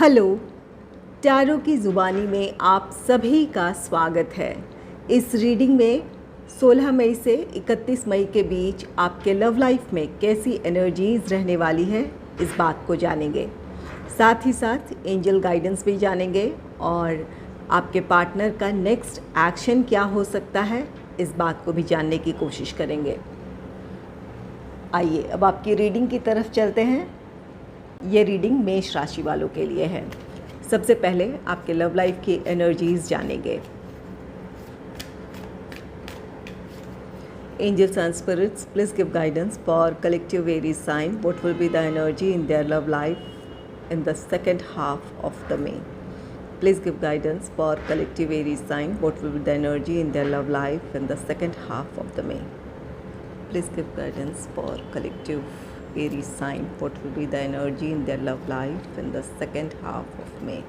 Hello, tarot की ज़ुबानी में आप सभी का स्वागत है। इस रीडिंग में 16 मई से 31 मई के बीच आपके लव लाइफ में कैसी एनर्जीज़ रहने वाली है, इस बात को जानेंगे। साथ ही साथ एंजल गाइडेंस भी जानेंगे और आपके पार्टनर का नेक्स्ट एक्शन क्या हो सकता है, इस बात को भी जानने की कोशिश करेंगे। आइए अब आपकी रीडिंग की तरफ चलते हैं। ये रीडिंग मेष राशि वालों के लिए है। सबसे पहले आपके लव लाइफ की एनर्जीज जानेंगे। Angels and spirits, please give guidance for collective Aries sign. What will be the energy in their love life in the second half of the May. Please give guidance for collective Aries sign. What will be the energy in their love life in the second half of the May. Please give guidance for collective Aries sign, what will be the energy in their love life in the second half of May.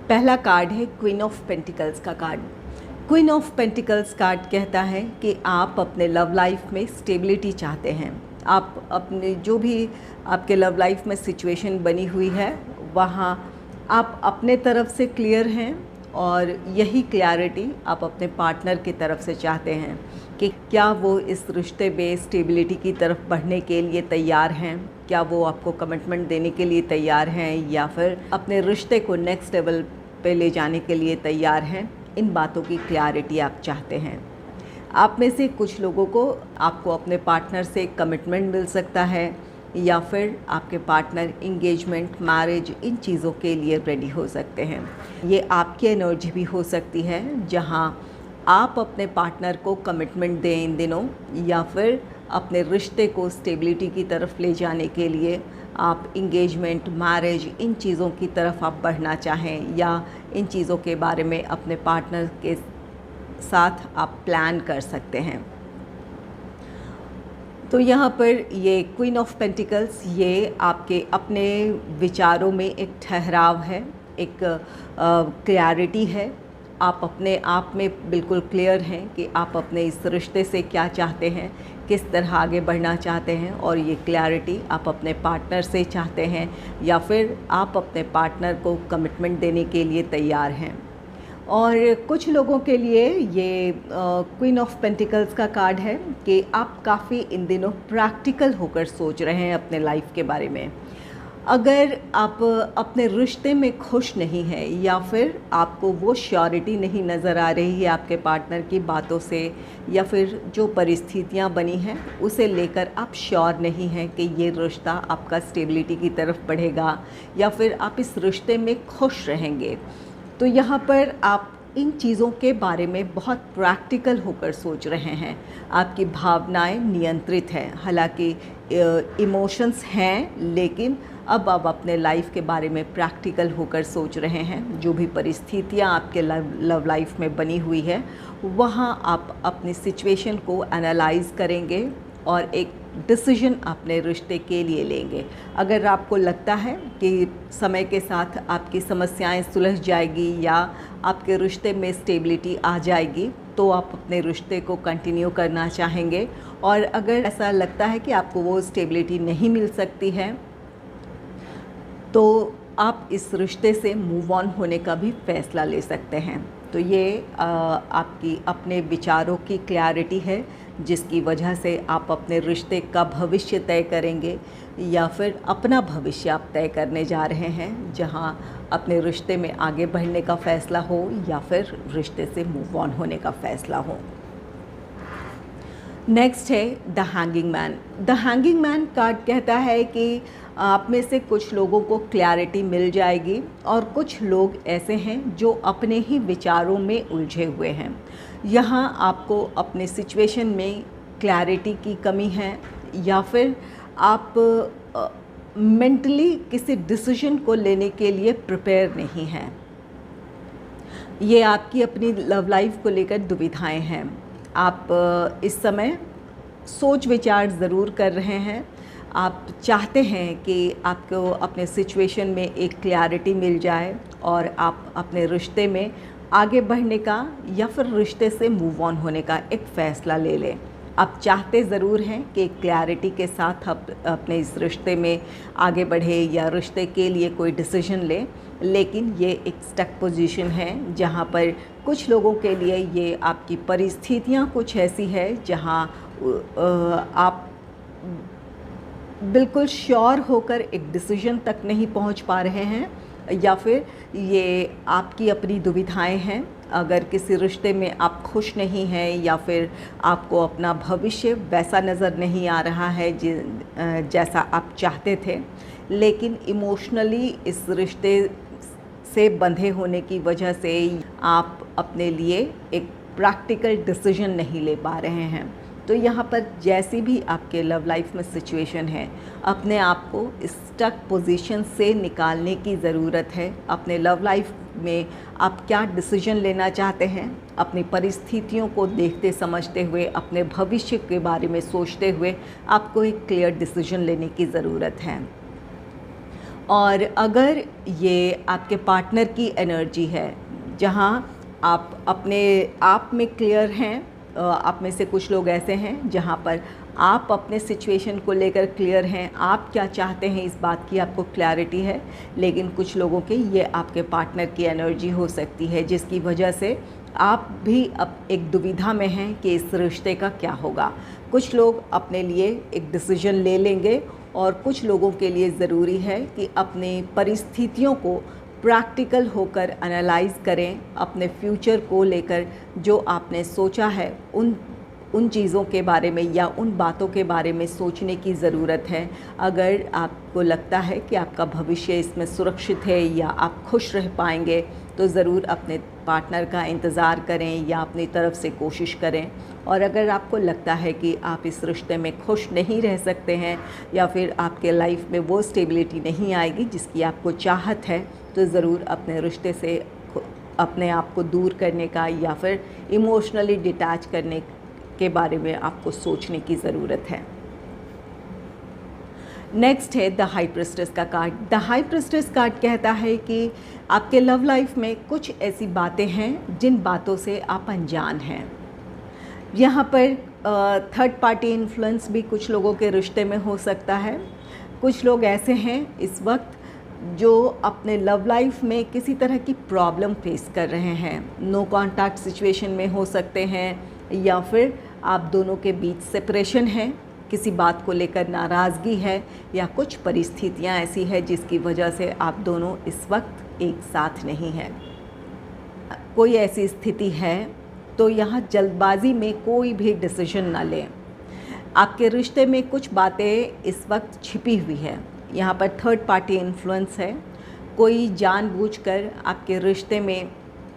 पहला card है queen of pentacles का card. Queen of pentacles card कहता है कि आप अपने love life में stability चाहते हैं। आप अपने जो भी आपके लव लाइफ में सिचुएशन बनी हुई है वहाँ आप अपने तरफ से क्लियर हैं और यही क्लैरिटी आप अपने पार्टनर की तरफ से चाहते हैं कि क्या वो इस रिश्ते में स्टेबिलिटी की तरफ बढ़ने के लिए तैयार हैं, क्या वो आपको कमिटमेंट देने के लिए तैयार हैं या फिर अपने रिश्ते को नेक्स्ट लेवल पे ले जाने के लिए तैयार हैं। इन बातों की क्लैरिटी आप चाहते हैं। आप में से कुछ लोगों को आपको अपने पार्टनर से कमिटमेंट मिल सकता है या फिर आपके पार्टनर इंगेजमेंट, मैरिज, इन चीज़ों के लिए रेडी हो सकते हैं। ये आपकी एनर्जी भी हो सकती है जहां आप अपने पार्टनर को कमिटमेंट दें इन दिनों, या फिर अपने रिश्ते को स्टेबिलिटी की तरफ ले जाने के लिए आप इंगेजमेंट, मैरिज, इन चीज़ों की तरफ आप बढ़ना चाहें या इन चीज़ों के बारे में अपने पार्टनर के साथ आप प्लान कर सकते हैं। तो यहाँ पर ये क्वीन ऑफ पेंटिकल्स ये आपके अपने विचारों में एक ठहराव है, एक क्लैरिटी है। आप अपने आप में बिल्कुल क्लियर हैं कि आप अपने इस रिश्ते से क्या चाहते हैं, किस तरह आगे बढ़ना चाहते हैं, और ये क्लैरिटी आप अपने पार्टनर से चाहते हैं या फिर आप अपने पार्टनर को कमिटमेंट देने के लिए तैयार हैं। और कुछ लोगों के लिए ये क्वीन ऑफ पेंटिकल्स का कार्ड है कि आप काफ़ी इन दिनों प्रैक्टिकल होकर सोच रहे हैं अपने लाइफ के बारे में। अगर आप अपने रिश्ते में खुश नहीं हैं या फिर आपको वो श्योरिटी नहीं नज़र आ रही है आपके पार्टनर की बातों से, या फिर जो परिस्थितियां बनी हैं उसे लेकर आप श्योर नहीं हैं कि ये रिश्ता आपका स्टेबिलिटी की तरफ बढ़ेगा या फिर आप इस रिश्ते में खुश रहेंगे, तो यहाँ पर आप इन चीज़ों के बारे में बहुत प्रैक्टिकल होकर सोच रहे हैं। आपकी भावनाएं नियंत्रित हैं, हालांकि इमोशंस हैं, लेकिन अब आप अपने लाइफ के बारे में प्रैक्टिकल होकर सोच रहे हैं। जो भी परिस्थितियाँ आपके लव लाइफ में बनी हुई है वहाँ आप अपनी सिचुएशन को एनालाइज करेंगे और एक डिसीजन अपने रिश्ते के लिए लेंगे। अगर आपको लगता है कि समय के साथ आपकी समस्याएं सुलझ जाएगी या आपके रिश्ते में स्टेबिलिटी आ जाएगी तो आप अपने रिश्ते को कंटिन्यू करना चाहेंगे, और अगर ऐसा लगता है कि आपको वो स्टेबिलिटी नहीं मिल सकती है तो आप इस रिश्ते से मूव ऑन होने का भी फैसला ले सकते हैं। तो ये आपकी अपने विचारों की क्लैरिटी है जिसकी वजह से आप अपने रिश्ते का भविष्य तय करेंगे या फिर अपना भविष्य आप तय करने जा रहे हैं, जहां अपने रिश्ते में आगे बढ़ने का फ़ैसला हो या फिर रिश्ते से मूव ऑन होने का फ़ैसला हो। नेक्स्ट है the hanging man. The hanging man card कहता है कि आप में से कुछ लोगों को क्लैरिटी मिल जाएगी और कुछ लोग ऐसे हैं जो अपने ही विचारों में उलझे हुए हैं। यहाँ आपको अपने सिचुएशन में क्लैरिटी की कमी है या फिर आप मेंटली किसी डिसीजन को लेने के लिए प्रिपेयर नहीं हैं। ये आपकी अपनी लव लाइफ को लेकर दुविधाएं हैं। आप इस समय सोच विचार ज़रूर कर रहे हैं, आप चाहते हैं कि आपको अपने सिचुएशन में एक क्लैरिटी मिल जाए और आप अपने रिश्ते में आगे बढ़ने का या फिर रिश्ते से मूव ऑन होने का एक फ़ैसला ले लें। आप चाहते ज़रूर हैं कि एक क्लैरिटी के साथ आप अपने इस रिश्ते में आगे बढ़े या रिश्ते के लिए कोई डिसीजन लें, लेकिन ये एक स्टक पोजीशन है जहाँ पर कुछ लोगों के लिए ये आपकी परिस्थितियाँ कुछ ऐसी है जहाँ आप बिल्कुल श्योर होकर एक डिसीजन तक नहीं पहुँच पा रहे हैं, या फिर ये आपकी अपनी दुविधाएं हैं। अगर किसी रिश्ते में आप खुश नहीं हैं या फिर आपको अपना भविष्य वैसा नज़र नहीं आ रहा है जैसा आप चाहते थे, लेकिन इमोशनली इस रिश्ते से बंधे होने की वजह से आप अपने लिए एक प्रैक्टिकल डिसीजन नहीं ले पा रहे हैं, तो यहाँ पर जैसी भी आपके लव लाइफ में सिचुएशन है, अपने आप को स्टक पोजीशन से निकालने की ज़रूरत है। अपने लव लाइफ में आप क्या डिसीजन लेना चाहते हैं, अपनी परिस्थितियों को देखते समझते हुए, अपने भविष्य के बारे में सोचते हुए आपको एक क्लियर डिसीजन लेने की ज़रूरत है। और अगर ये आपके पार्टनर की एनर्जी है जहाँ आप अपने आप में क्लियर हैं, आप में से कुछ लोग ऐसे हैं जहाँ पर आप अपने सिचुएशन को लेकर क्लियर हैं, आप क्या चाहते हैं इस बात की आपको क्लैरिटी है, लेकिन कुछ लोगों के ये आपके पार्टनर की एनर्जी हो सकती है जिसकी वजह से आप भी अब एक दुविधा में हैं कि इस रिश्ते का क्या होगा। कुछ लोग अपने लिए एक डिसीजन ले लेंगे और कुछ लोगों के लिए ज़रूरी है कि अपनी परिस्थितियों को प्रैक्टिकल होकर एनालाइज करें, अपने फ्यूचर को लेकर जो आपने सोचा है उन चीज़ों के बारे में या उन बातों के बारे में सोचने की ज़रूरत है। अगर आपको लगता है कि आपका भविष्य इसमें सुरक्षित है या आप खुश रह पाएंगे, तो ज़रूर अपने पार्टनर का इंतज़ार करें या अपनी तरफ से कोशिश करें। और अगर आपको लगता है कि आप इस रिश्ते में खुश नहीं रह सकते हैं या फिर आपके लाइफ में वो स्टेबिलिटी नहीं आएगी जिसकी आपको चाहत है, तो ज़रूर अपने रिश्ते से अपने आप को दूर करने का या फिर इमोशनली डिटैच करने के बारे में आपको सोचने की ज़रूरत है। नेक्स्ट है द हाई प्रिस्टेस का card. The high priestess card कहता है कि आपके लव लाइफ में कुछ ऐसी बातें हैं जिन बातों से आप अनजान हैं। यहाँ पर थर्ड पार्टी इन्फ्लुएंस भी कुछ लोगों के रिश्ते में हो सकता है। कुछ लोग ऐसे हैं इस वक्त जो अपने लव लाइफ में किसी तरह की प्रॉब्लम फेस कर रहे हैं। नो कॉन्टैक्ट सिचुएशन में हो सकते हैं या फिर आप दोनों के बीच सेपरेशन है, किसी बात को लेकर नाराज़गी है या कुछ परिस्थितियां ऐसी है जिसकी वजह से आप दोनों इस वक्त एक साथ नहीं हैं। कोई ऐसी स्थिति है तो यहाँ जल्दबाजी में कोई भी डिसीजन ना लें। आपके रिश्ते में कुछ बातें इस वक्त छिपी हुई है। यहाँ पर थर्ड पार्टी इन्फ्लुएंस है। कोई जानबूझकर आपके रिश्ते में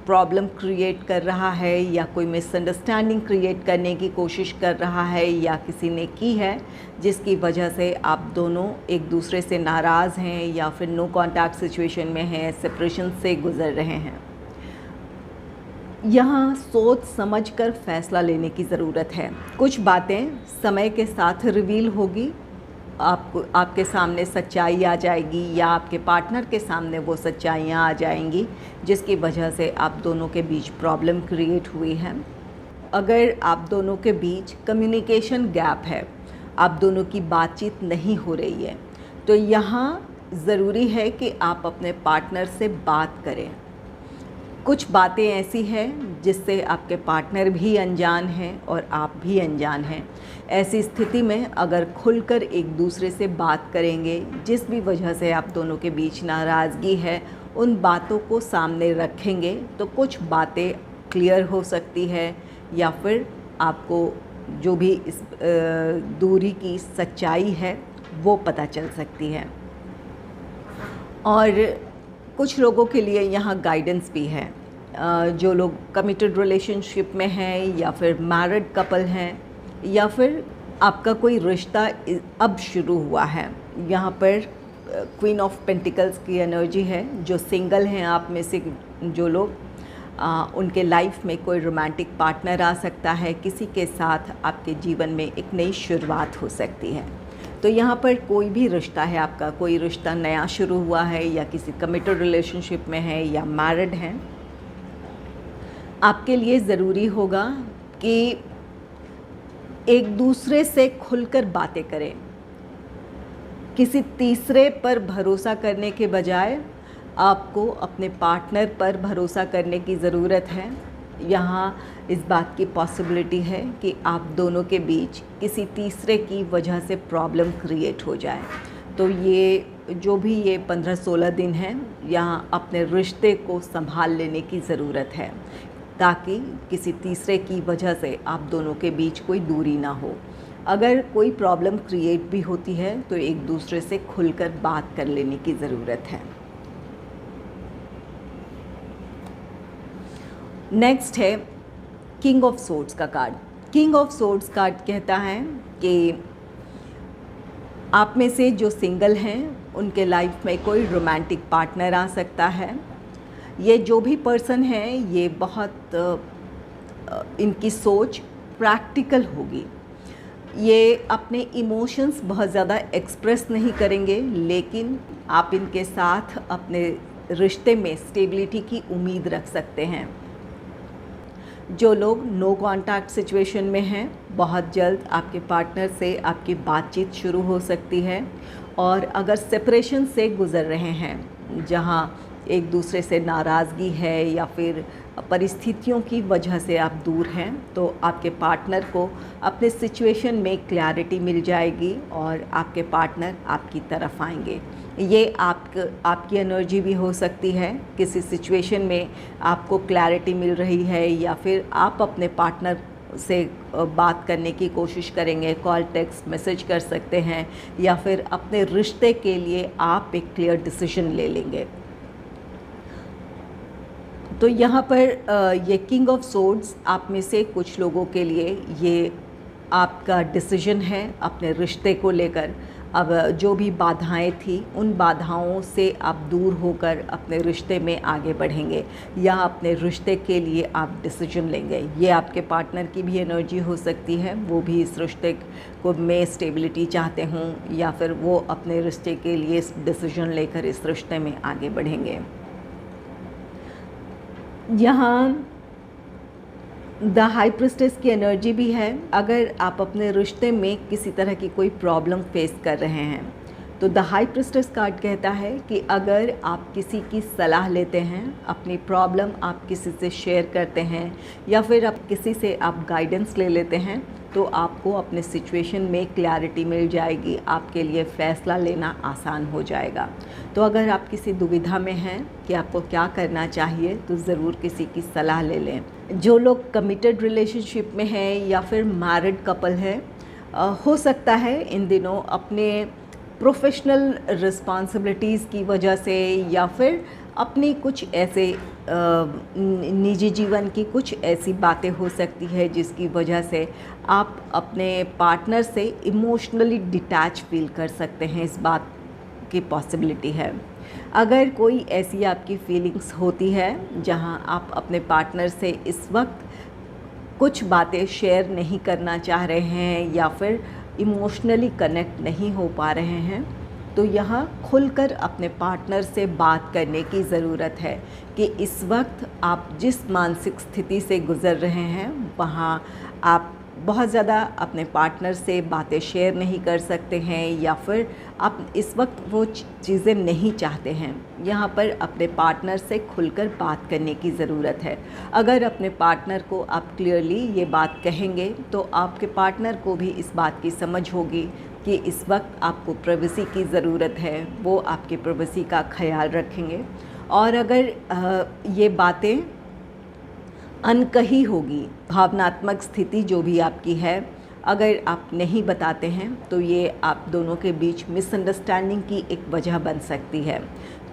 प्रॉब्लम क्रिएट कर रहा है या कोई मिसअंडरस्टैंडिंग क्रिएट करने की कोशिश कर रहा है या किसी ने की है जिसकी वजह से आप दोनों एक दूसरे से नाराज़ हैं या फिर नो कॉन्टैक्ट सिचुएशन में हैं, सेपरेशन से गुज़र रहे हैं। यहाँ सोच समझकर फ़ैसला लेने की ज़रूरत है। कुछ बातें समय के साथ रिवील होगी, आपके सामने सच्चाई आ जाएगी या आपके पार्टनर के सामने वो सच्चाइयाँ आ जाएंगी जिसकी वजह से आप दोनों के बीच प्रॉब्लम क्रिएट हुई है। अगर आप दोनों के बीच कम्युनिकेशन गैप है, आप दोनों की बातचीत नहीं हो रही है, तो यहाँ ज़रूरी है कि आप अपने पार्टनर से बात करें। कुछ बातें ऐसी हैं जिससे आपके पार्टनर भी अनजान हैं और आप भी अनजान हैं। ऐसी स्थिति में अगर खुलकर एक दूसरे से बात करेंगे, जिस भी वजह से आप दोनों के बीच नाराज़गी है, उन बातों को सामने रखेंगे तो कुछ बातें क्लियर हो सकती है या फिर आपको जो भी इस दूरी की सच्चाई है वो पता चल सकती है। और कुछ लोगों के लिए यहाँ गाइडेंस भी है। जो लोग कमिटेड रिलेशनशिप में हैं या फिर मैरिड कपल हैं या फिर आपका कोई रिश्ता अब शुरू हुआ है। यहाँ पर क्वीन ऑफ पेंटिकल्स की एनर्जी है। जो सिंगल हैं आप में से जो लोग, उनके लाइफ में कोई रोमांटिक पार्टनर आ सकता है, किसी के साथ आपके जीवन में एक नई शुरुआत हो सकती है। तो यहाँ पर कोई भी रिश्ता है आपका, कोई रिश्ता नया शुरू हुआ है या किसी कमिटेड रिलेशनशिप में है या मैरिड हैं, आपके लिए ज़रूरी होगा कि एक दूसरे से खुलकर बातें करें। किसी तीसरे पर भरोसा करने के बजाय आपको अपने पार्टनर पर भरोसा करने की ज़रूरत है। यहाँ इस बात की पॉसिबिलिटी है कि आप दोनों के बीच किसी तीसरे की वजह से प्रॉब्लम क्रिएट हो जाए। तो ये जो भी ये 15-16 दिन हैं, यहाँ अपने रिश्ते को संभाल लेने की ज़रूरत है ताकि किसी तीसरे की वजह से आप दोनों के बीच कोई दूरी ना हो। अगर कोई प्रॉब्लम क्रिएट भी होती है तो एक दूसरे से खुलकर बात कर लेने की ज़रूरत है। नेक्स्ट है किंग ऑफ सोर्ड्स का card. King of swords card कहता है कि आप में से जो सिंगल हैं उनके लाइफ में कोई रोमांटिक पार्टनर आ सकता है। ये जो भी पर्सन है ये बहुत इनकी सोच प्रैक्टिकल होगी। ये अपने इमोशंस बहुत ज़्यादा एक्सप्रेस नहीं करेंगे, लेकिन आप इनके साथ अपने रिश्ते में स्टेबिलिटी की उम्मीद रख सकते हैं। जो लोग नो कांटेक्ट सिचुएशन में हैं, बहुत जल्द आपके पार्टनर से आपकी बातचीत शुरू हो सकती है। और अगर सेपरेशन से गुज़र रहे हैं, जहां एक दूसरे से नाराज़गी है या फिर परिस्थितियों की वजह से आप दूर हैं, तो आपके पार्टनर को अपने सिचुएशन में क्लैरिटी मिल जाएगी और आपके पार्टनर आपकी तरफ आएंगे। ये आपकी एनर्जी भी हो सकती है। किसी सिचुएशन में आपको क्लैरिटी मिल रही है या फिर आप अपने पार्टनर से बात करने की कोशिश करेंगे, कॉल, टेक्स्ट, मैसेज कर सकते हैं, या फिर अपने रिश्ते के लिए आप एक क्लियर डिसीजन ले लेंगे। तो यहाँ पर ये किंग ऑफ सोर्ड्स आप में से कुछ लोगों के लिए ये आपका डिसीजन है अपने रिश्ते को लेकर। अब जो भी बाधाएं थी, उन बाधाओं से आप दूर होकर अपने रिश्ते में आगे बढ़ेंगे या अपने रिश्ते के लिए आप डिसीजन लेंगे। ये आपके पार्टनर की भी एनर्जी हो सकती है, वो भी इस रिश्ते को में स्टेबिलिटी चाहते हों या फिर वो अपने रिश्ते के लिए डिसीजन लेकर इस रिश्ते में आगे बढ़ेंगे। यहाँ द हाई प्रिस्टेस की एनर्जी भी है। अगर आप अपने रिश्ते में किसी तरह की कोई प्रॉब्लम फेस कर रहे हैं, तो द हाई प्रिस्टेस कार्ड कहता है कि अगर आप किसी की सलाह लेते हैं, अपनी प्रॉब्लम आप किसी से शेयर करते हैं या फिर आप किसी से आप गाइडेंस ले लेते हैं, तो आपको अपने सिचुएशन में क्लैरिटी मिल जाएगी, आपके लिए फ़ैसला लेना आसान हो जाएगा। तो अगर आप किसी दुविधा में हैं कि आपको क्या करना चाहिए, तो ज़रूर किसी की सलाह ले लें। जो लोग कमिटेड रिलेशनशिप में हैं या फिर मैरिड कपल है, हो सकता है इन दिनों अपने प्रोफेशनल रिस्पॉन्सिबिलिटीज़ की वजह से या फिर अपनी कुछ ऐसे निजी जीवन की कुछ ऐसी बातें हो सकती है जिसकी वजह से आप अपने पार्टनर से इमोशनली डिटैच फील कर सकते हैं। इस बात की पॉसिबिलिटी है। अगर कोई ऐसी आपकी फीलिंग्स होती है जहां आप अपने पार्टनर से इस वक्त कुछ बातें शेयर नहीं करना चाह रहे हैं या फिर इमोशनली कनेक्ट नहीं हो पा रहे हैं, तो यहाँ खुलकर अपने पार्टनर से बात करने की ज़रूरत है कि इस वक्त आप जिस मानसिक स्थिति से गुज़र रहे हैं वहाँ आप बहुत ज़्यादा अपने पार्टनर से बातें शेयर नहीं कर सकते हैं या फिर आप इस वक्त वो चीज़ें नहीं चाहते हैं। यहाँ पर अपने पार्टनर से खुलकर बात करने की ज़रूरत है। अगर अपने पार्टनर को आप क्लियरली ये बात कहेंगे तो आपके पार्टनर को भी इस बात की समझ होगी कि इस वक्त आपको प्राइवेसी की ज़रूरत है, वो आपकी प्राइवेसी का ख्याल रखेंगे। और अगर ये बातें अनकही होगी, भावनात्मक स्थिति जो भी आपकी है, अगर आप नहीं बताते हैं तो ये आप दोनों के बीच मिसअंडरस्टैंडिंग की एक वजह बन सकती है।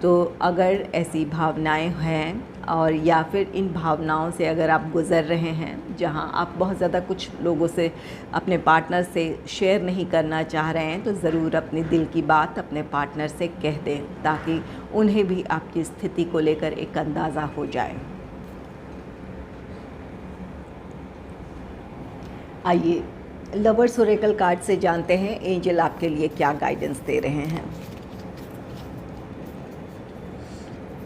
तो अगर ऐसी भावनाएं हैं और या फिर इन भावनाओं से अगर आप गुज़र रहे हैं जहां आप बहुत ज़्यादा कुछ लोगों से अपने पार्टनर से शेयर नहीं करना चाह रहे हैं, तो ज़रूर अपने दिल की बात अपने पार्टनर से कह दें ताकि उन्हें भी आपकी स्थिति को लेकर एक अंदाज़ा हो जाए। आइए लवर्स ओरेकल कार्ड से जानते हैं एंजल आपके लिए क्या गाइडेंस दे रहे हैं।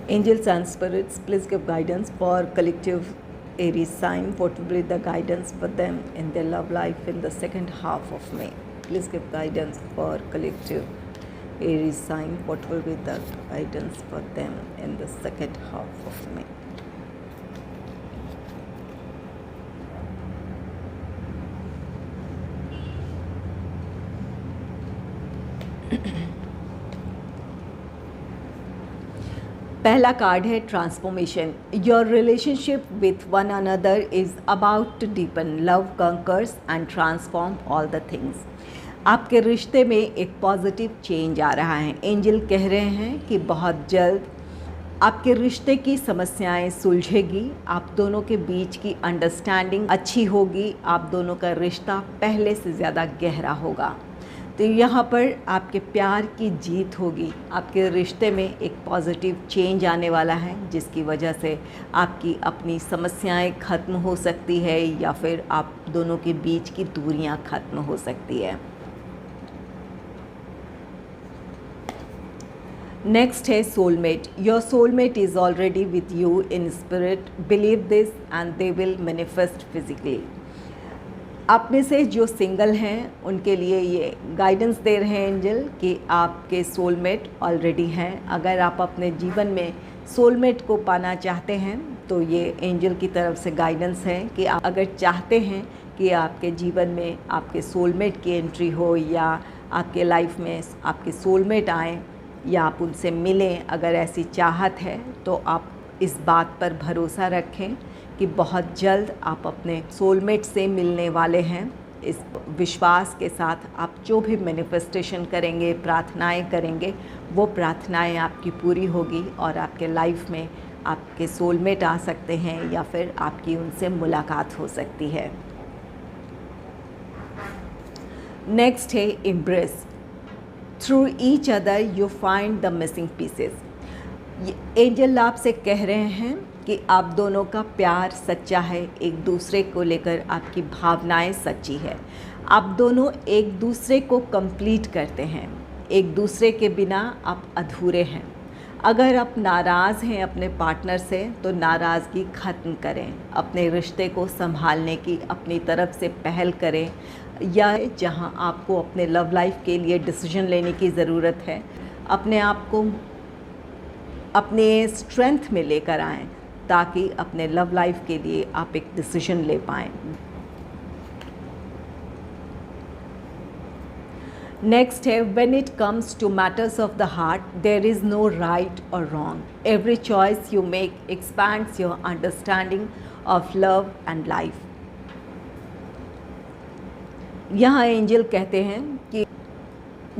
Angels and spirits, please give guidance for collective Aries sign. What will be the guidance for them in their love life in the second half of May? Please give guidance for collective Aries sign. What will be the guidance for them in the second half of May? पहला card है transformation. Your relationship with one another is about to deepen, love conquers and transform all the things. आपके रिश्ते में एक positive change आ रहा है। Angel कह रहे हैं कि बहुत जल्द आपके रिश्ते की समस्याएं सुलझेगी, आप दोनों के बीच की अंडरस्टैंडिंग अच्छी होगी, आप दोनों का रिश्ता पहले से ज़्यादा गहरा होगा। तो यहाँ पर आपके प्यार की जीत होगी, आपके रिश्ते में एक पॉजिटिव चेंज आने वाला है, जिसकी वजह से आपकी अपनी समस्याएं ख़त्म हो सकती है या फिर आप दोनों के बीच की दूरियां ख़त्म हो सकती है। नेक्स्ट है soulmate. Your soulmate is already with you in spirit, believe this and they will manifest physically. आप में से जो सिंगल हैं उनके लिए ये गाइडेंस दे रहे हैं एंजल कि आपके सोलमेट ऑलरेडी हैं। अगर आप अपने जीवन में सोलमेट को पाना चाहते हैं तो ये एंजल की तरफ से गाइडेंस है कि आप अगर चाहते हैं कि आपके जीवन में आपके सोलमेट की एंट्री हो या आपके लाइफ में आपके सोलमेट आएँ या आप उनसे मिलें, अगर ऐसी चाहत है तो आप इस बात पर भरोसा रखें कि बहुत जल्द आप अपने सोलमेट से मिलने वाले हैं। इस विश्वास के साथ आप जो भी मैनिफेस्टेशन करेंगे, प्रार्थनाएं करेंगे, वो प्रार्थनाएं आपकी पूरी होगी और आपके लाइफ में आपके सोलमेट आ सकते हैं या फिर आपकी उनसे मुलाकात हो सकती है। नेक्स्ट है embrace. Through each other you find the missing pieces. Angel आपसे कह रहे हैं कि आप दोनों का प्यार सच्चा है, एक दूसरे को लेकर आपकी भावनाएं सच्ची है, आप दोनों एक दूसरे को कंप्लीट करते हैं, एक दूसरे के बिना आप अधूरे हैं। अगर आप नाराज़ हैं अपने पार्टनर से तो नाराज़गी ख़त्म करें, अपने रिश्ते को संभालने की अपनी तरफ से पहल करें, या जहां आपको अपने लव लाइफ के लिए डिसीजन लेने की ज़रूरत है, अपने आप को अपने स्ट्रेंथ में लेकर आएँ ताकि अपने लव लाइफ के लिए आप एक डिसीजन ले पाएँ। नेक्स्ट है when it comes to matters of the heart there is no right और wrong, every choice you make expands your understanding of love and life. यहाँ एंजल कहते हैं कि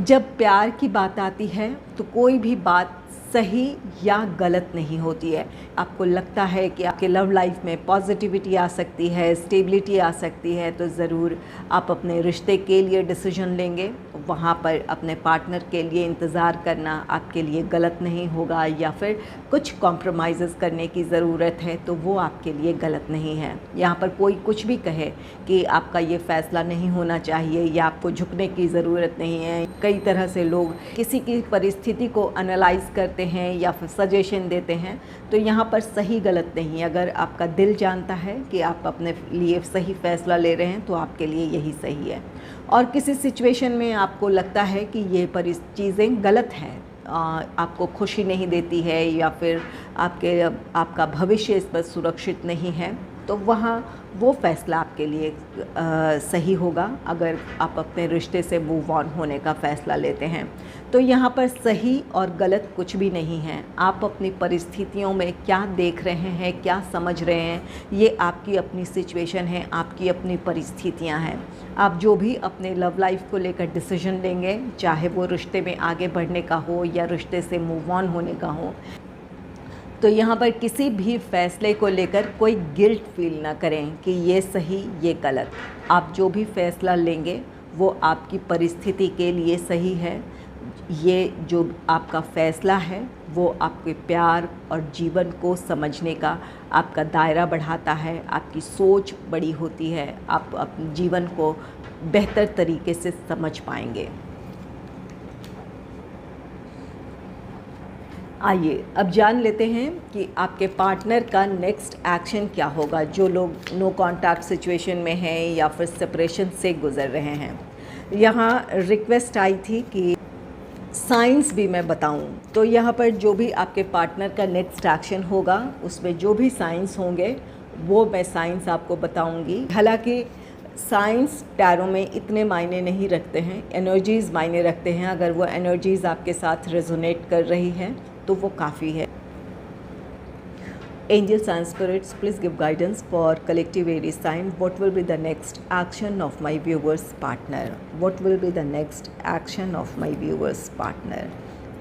जब प्यार की बात आती है तो कोई भी बात सही या गलत नहीं होती है। आपको लगता है कि आपके लव लाइफ में पॉजिटिविटी आ सकती है, स्टेबिलिटी आ सकती है, तो ज़रूर आप अपने रिश्ते के लिए डिसीजन लेंगे। वहाँ पर अपने पार्टनर के लिए इंतज़ार करना आपके लिए गलत नहीं होगा, या फिर कुछ कॉम्प्रोमाइज़ करने की ज़रूरत है तो वो आपके लिए गलत नहीं है। यहाँ पर कोई कुछ भी कहे कि आपका ये फ़ैसला नहीं होना चाहिए या आपको झुकने की ज़रूरत नहीं है। कई तरह से लोग किसी की परिस्थिति को एनालाइज़ करते हैं या फिर सजेशन देते हैं, तो यहाँ पर सही गलत नहीं। अगर आपका दिल जानता है कि आप अपने लिए सही फ़ैसला ले रहे हैं तो आपके लिए यही सही है। और किसी सिचुएशन में आपको लगता है कि ये चीज़ें गलत हैं, आपको खुशी नहीं देती है या फिर आपका भविष्य इस पर सुरक्षित नहीं है, तो वहाँ वो फ़ैसला आपके लिए सही होगा अगर आप अपने रिश्ते से मूव ऑन होने का फ़ैसला लेते हैं। तो यहाँ पर सही और गलत कुछ भी नहीं है। आप अपनी परिस्थितियों में क्या देख रहे हैं, क्या समझ रहे हैं, ये आपकी अपनी सिचुएशन है, आपकी अपनी परिस्थितियाँ हैं। आप जो भी अपने लव लाइफ को लेकर डिसीजन लेंगे, चाहे वो रिश्ते में आगे बढ़ने का हो या रिश्ते से मूव ऑन होने का हो, तो यहाँ पर किसी भी फ़ैसले को लेकर कोई गिल्ट फील ना करें कि ये सही ये गलत। आप जो भी फ़ैसला लेंगे वो आपकी परिस्थिति के लिए सही है। ये जो आपका फ़ैसला है वो आपके प्यार और जीवन को समझने का आपका दायरा बढ़ाता है, आपकी सोच बड़ी होती है, आप अपने जीवन को बेहतर तरीके से समझ पाएंगे। आइए अब जान लेते हैं कि आपके पार्टनर का नेक्स्ट एक्शन क्या होगा, जो लोग नो कॉन्टैक्ट सिचुएशन में हैं या फिर सेपरेशन से गुज़र रहे हैं। यहाँ रिक्वेस्ट आई थी कि साइंस भी मैं बताऊं, तो यहाँ पर जो भी आपके पार्टनर का नेक्स्ट एक्शन होगा उसमें जो भी साइंस होंगे वो मैं साइंस आपको बताऊंगी। हालांकि साइंस टैरो में इतने मायने नहीं रखते हैं, एनर्जीज़ मायने रखते हैं। अगर वो एनर्जीज़ आपके साथ रेजोनेट कर रही हैं तो वो काफ़ी है। Angels and spirits, please give guidance for collective Aries sign. What will be the next action of my viewers partner? What will be the next action of my viewers partner?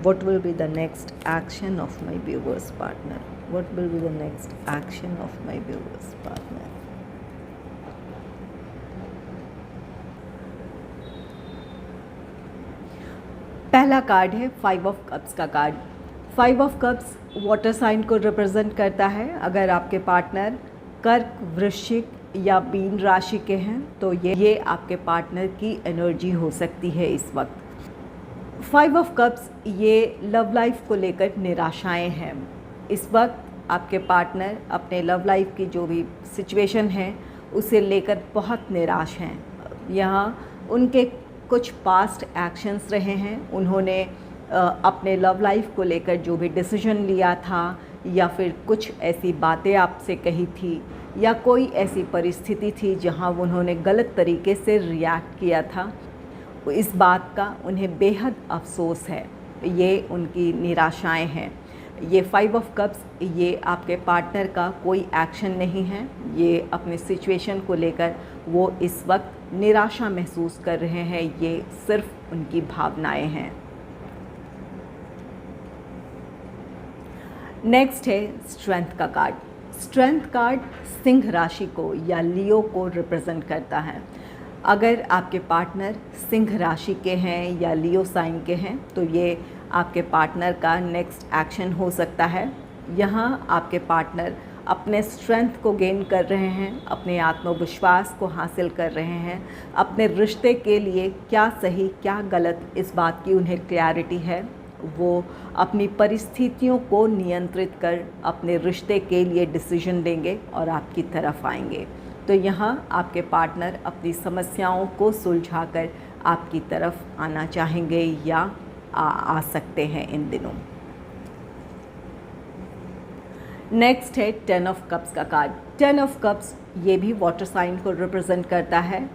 What will be the next action of my viewers partner? What will be the next action of my viewers partner? पहला card है 5 of cups का card. 5 of cups water sign को represent करता है। अगर आपके partner कर्क, वृश्चिक या मीन राशि के हैं तो ये आपके पार्टनर की एनर्जी हो सकती है इस वक्त। 5 ऑफ कप्स ये लव लाइफ को लेकर निराशाएं हैं। इस वक्त आपके पार्टनर अपने लव लाइफ की जो भी सिचुएशन है उसे लेकर बहुत निराश हैं। यहाँ उनके कुछ पास्ट एक्शंस रहे हैं, उन्होंने अपने लव लाइफ को लेकर जो भी डिसीजन लिया था या फिर कुछ ऐसी बातें आपसे कही थी या कोई ऐसी परिस्थिति थी जहां उन्होंने गलत तरीके से रिएक्ट किया था, इस बात का उन्हें बेहद अफसोस है। ये उनकी निराशाएं हैं। ये 5 ऑफ कप्स ये आपके पार्टनर का कोई एक्शन नहीं है। ये अपने सिचुएशन को लेकर वो इस वक्त निराशा महसूस कर रहे हैं। ये सिर्फ उनकी भावनाएं हैं। नेक्स्ट है स्ट्रेंथ का कार्ड। स्ट्रेंथ कार्ड सिंह राशि को या लियो को रिप्रेजेंट करता है। अगर आपके पार्टनर सिंह राशि के हैं या लियो साइन के हैं तो ये आपके पार्टनर का नेक्स्ट एक्शन हो सकता है। यहाँ आपके पार्टनर अपने स्ट्रेंथ को गेन कर रहे हैं, अपने आत्मविश्वास को हासिल कर रहे हैं। अपने रिश्ते के लिए क्या सही क्या गलत इस बात की उन्हें क्लैरिटी है। वो अपनी परिस्थितियों को नियंत्रित कर अपने रिश्ते के लिए डिसीजन लेंगे और आपकी तरफ आएंगे। तो यहाँ आपके पार्टनर अपनी समस्याओं को सुलझाकर आपकी तरफ आना चाहेंगे या आ सकते हैं इन दिनों। नेक्स्ट है 10 ऑफ कप्स का कार्ड। 10 ऑफ कप्स ये भी वाटर साइन को रिप्रेजेंट करता है।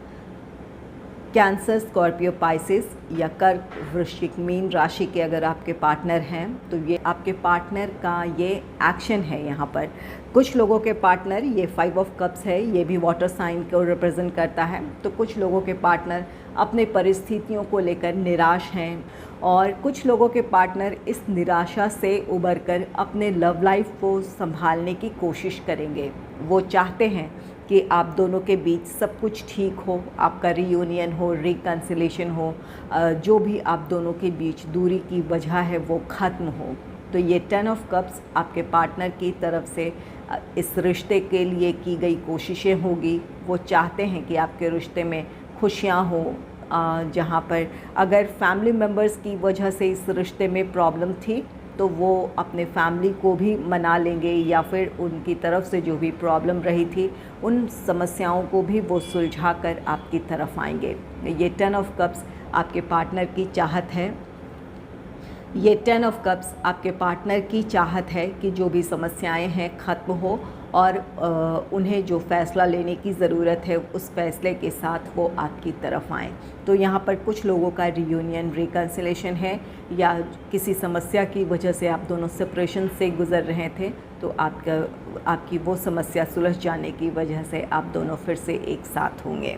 कैंसर, स्कॉर्पियो, पाइसेस या कर्क, वृश्चिक, मीन राशि के अगर आपके पार्टनर हैं तो ये आपके पार्टनर का ये एक्शन है। यहाँ पर कुछ लोगों के पार्टनर, ये 5 ऑफ कप्स है, ये भी वाटर साइन को रिप्रेजेंट करता है। तो कुछ लोगों के पार्टनर अपने परिस्थितियों को लेकर निराश हैं और कुछ लोगों के पार्टनर इस निराशा से उबरकर अपने लव लाइफ को संभालने की कोशिश करेंगे। वो चाहते हैं कि आप दोनों के बीच सब कुछ ठीक हो, आपका रियूनियन हो, रिकन्सिलेशन हो, जो भी आप दोनों के बीच दूरी की वजह है वो ख़त्म हो। तो ये 10 ऑफ कप्स आपके पार्टनर की तरफ से इस रिश्ते के लिए की गई कोशिशें होगी। वो चाहते हैं कि आपके रिश्ते में खुशियाँ हो। जहाँ पर अगर फैमिली मेम्बर्स की वजह से इस रिश्ते में प्रॉब्लम थी तो वो अपने फैमिली को भी मना लेंगे या फिर उनकी तरफ से जो भी प्रॉब्लम रही थी उन समस्याओं को भी वो सुलझा कर आपकी तरफ आएंगे। ये 10 ऑफ कप्स आपके पार्टनर की चाहत है। ये 10 ऑफ कप्स आपके पार्टनर की चाहत है कि जो भी समस्याएं हैं ख़त्म हो और उन्हें जो फ़ैसला लेने की ज़रूरत है उस फैसले के साथ वो आपकी तरफ आएँ। तो यहाँ पर कुछ लोगों का रियूनियन, रिकन्सिलेशन है या किसी समस्या की वजह से आप दोनों सेपरेशन से गुज़र रहे थे तो आपकी वो समस्या सुलझ जाने की वजह से आप दोनों फिर से एक साथ होंगे।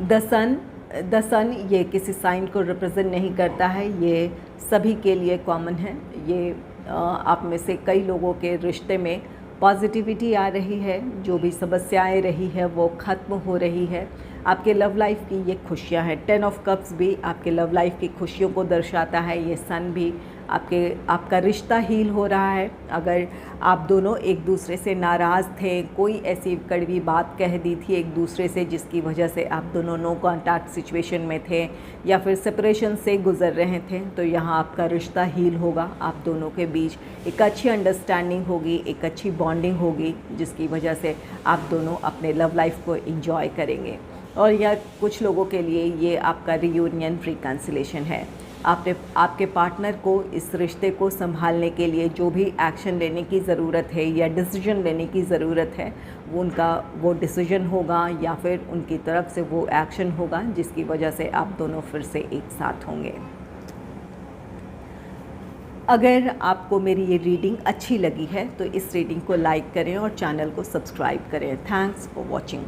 द सन ये किसी साइन को रिप्रेजेंट नहीं करता है, ये सभी के लिए कॉमन है। ये आप में से कई लोगों के रिश्ते में पॉजिटिविटी आ रही है, जो भी समस्याएं रही है वो ख़त्म हो रही है। आपके लव लाइफ की ये खुशियां हैं। 10 ऑफ कप्स भी आपके लव लाइफ की खुशियों को दर्शाता है। ये सन भी आपका रिश्ता हील हो रहा है। अगर आप दोनों एक दूसरे से नाराज़ थे, कोई ऐसी कड़वी बात कह दी थी एक दूसरे से जिसकी वजह से आप दोनों नो कॉन्टैक्ट सिचुएशन में थे या फिर सेपरेशन से गुज़र रहे थे, तो यहाँ आपका रिश्ता हील होगा। आप दोनों के बीच एक अच्छी अंडरस्टैंडिंग होगी, एक अच्छी बॉन्डिंग होगी, जिसकी वजह से आप दोनों अपने लव लाइफ को एंजॉय करेंगे। और या कुछ लोगों के लिए ये आपका रियूनियन रिकन्सिलेशन है। आपके पार्टनर को इस रिश्ते को संभालने के लिए जो भी एक्शन लेने की ज़रूरत है या डिसीजन लेने की ज़रूरत है, वो डिसीजन होगा या फिर उनकी तरफ से वो एक्शन होगा, जिसकी वजह से आप दोनों फिर से एक साथ होंगे। अगर आपको मेरी ये रीडिंग अच्छी लगी है तो इस रीडिंग को लाइक करें और चैनल को सब्सक्राइब करें। Thanks for watching.